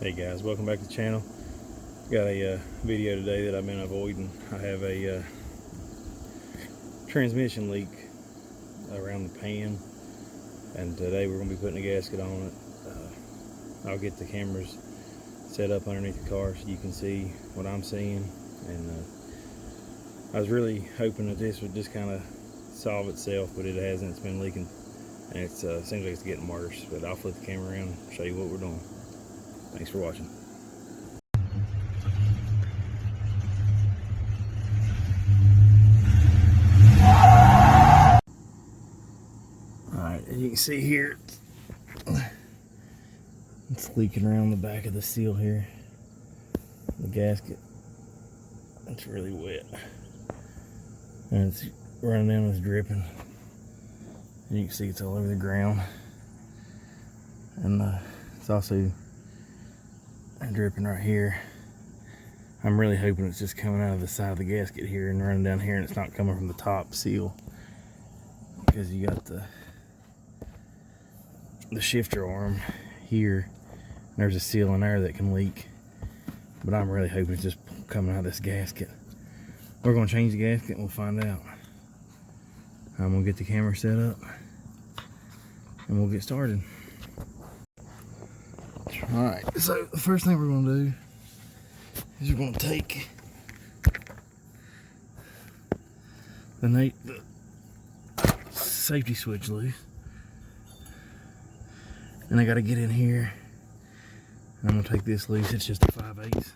Hey guys, welcome back to the channel. Got a video today that I've been avoiding. I have a transmission leak around the pan, and today we're going to be putting a gasket on it. I'll get the cameras set up underneath the car so you can see what I'm seeing, and I was really hoping that this would just kind of solve itself, but it hasn't. It's been leaking, and it seems like it's getting worse. But I'll flip the camera around and show you what we're doing. Thanks for watching. Alright, as you can see here, it's leaking around the back of the seal here. The gasket, it's really wet. And it's running down, it's dripping. And you can see it's all over the ground. And it's also dripping right here. I'm really hoping it's just coming out of the side of the gasket here and running down here, and it's not coming from the top seal, because you got the shifter arm here, and there's a seal in there that can leak. But I'm really hoping it's just coming out of this gasket. We're going to change the gasket and we'll find out. I'm going to get the camera set up and we'll get started. Alright, so the first thing we're going to do is we're going to take the safety switch loose. And I got to get in here. I'm going to take this loose. It's just a 5/8.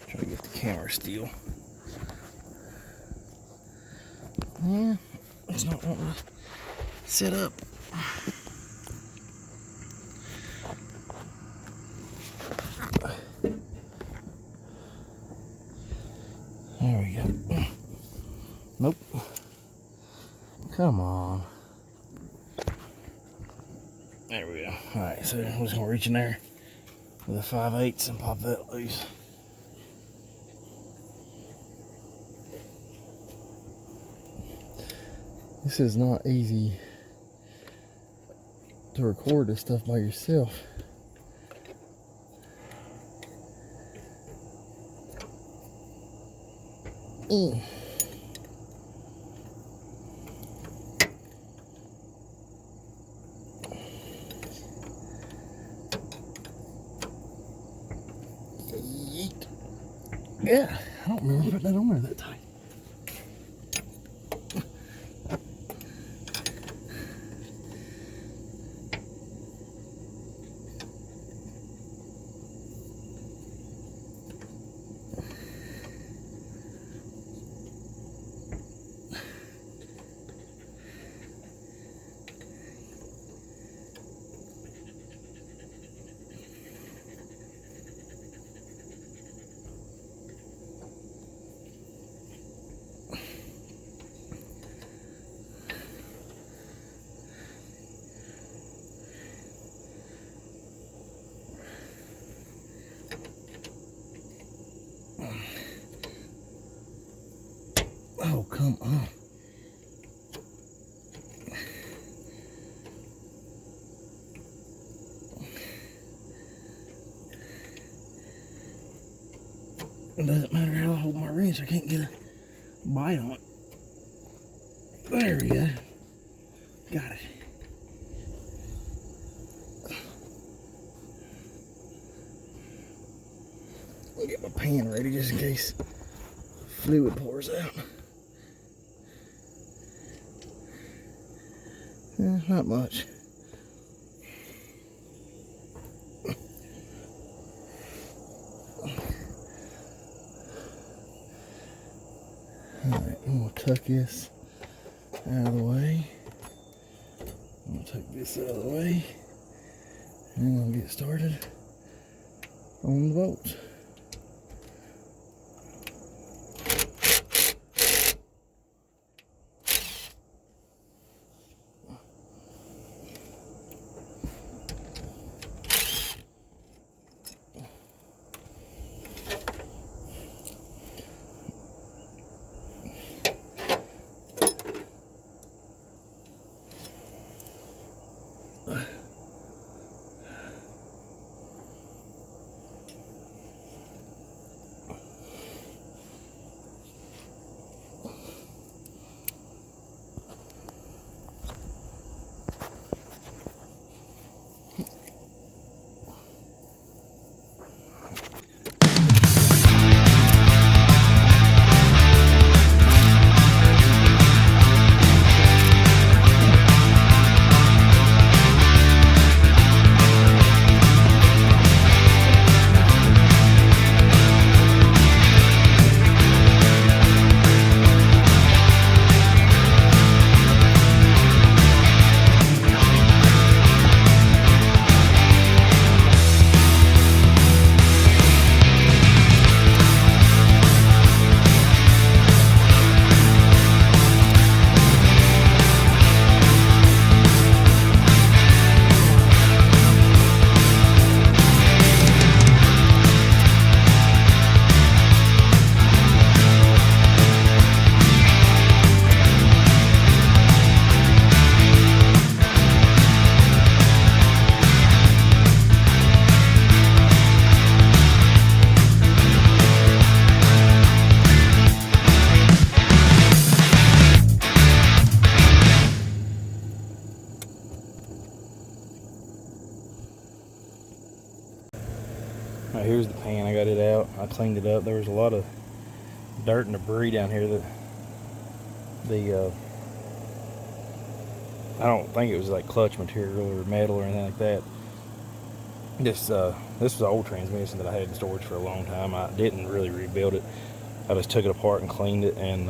Try to get the camera still. Yeah, it's not wanting to set up. There we go. Nope. Come on. There we go. Alright, so I'm just going to reach in there with a 5/8 and pop that loose. This is not easy to record this stuff by yourself. Yeah, I don't remember putting that on there that tight. Oh, come on. It doesn't matter how I hold my wrench, I can't get a bite on it. There we go. Got it. I'll get my pan ready just in case fluid pours out. Not much. Alright, I'm going to tuck this out of the way. I'm going to take this out of the way. And I'm going to get started on the bolts. Now here's the pan. I got it out. I cleaned it up. There was a lot of dirt and debris down here that I don't think it was like clutch material or metal or anything like that. This was an old transmission that I had in storage for a long time. I didn't really rebuild it. I just took it apart and cleaned it and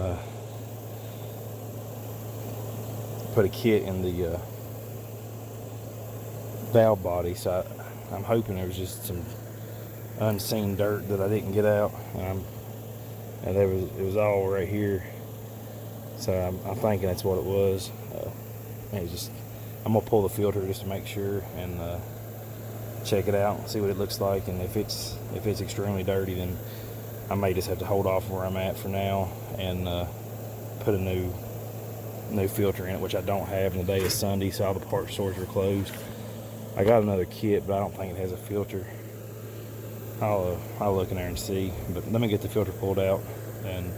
put a kit in the valve body. So I'm hoping there was just some unseen dirt that I didn't get out. And it was all right here. So I'm thinking that's what it was. I'm gonna pull the filter just to make sure and check it out and see what it looks like. And if it's extremely dirty, then I may just have to hold off where I'm at for now and put a new filter in it, which I don't have. And the day is Sunday, so all the parts stores are closed. I got another kit, but I don't think it has a filter. I'll look in there and see. But let me get the filter pulled out, and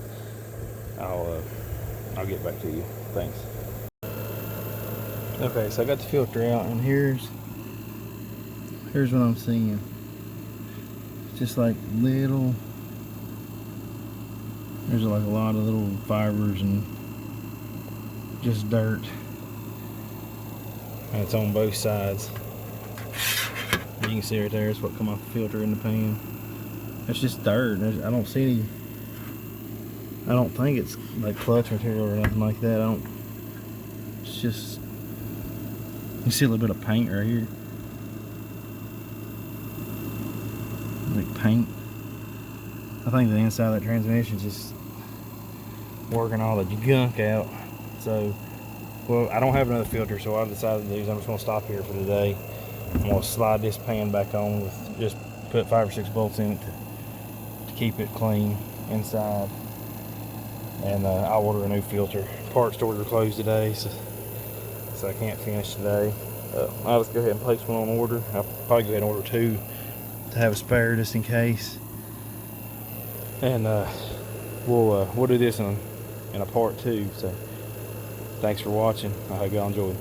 I'll get back to you. Thanks. Okay, so I got the filter out, and here's what I'm seeing. It's just like little. There's like a lot of little fibers and just dirt. And it's on both sides. You can see right there, it's what come off the filter in the pan. It's just dirt. I don't see any. I don't think it's like clutch material or nothing like that. It's just. You see a little bit of paint right here. Like paint. I think the inside of that transmission is just working all the gunk out. So, well, I don't have another filter, so what I decided to do is I'm just going to stop here for today. I'm going to slide this pan back on with just put 5 or 6 bolts in it to keep it clean inside. And I'll order a new filter. Part stores are closed today, so I can't finish today. I'll just go ahead and place one on order. I'll probably go ahead and order 2 to have a spare just in case. And we'll do this in a part 2. So thanks for watching. I hope y'all enjoyed.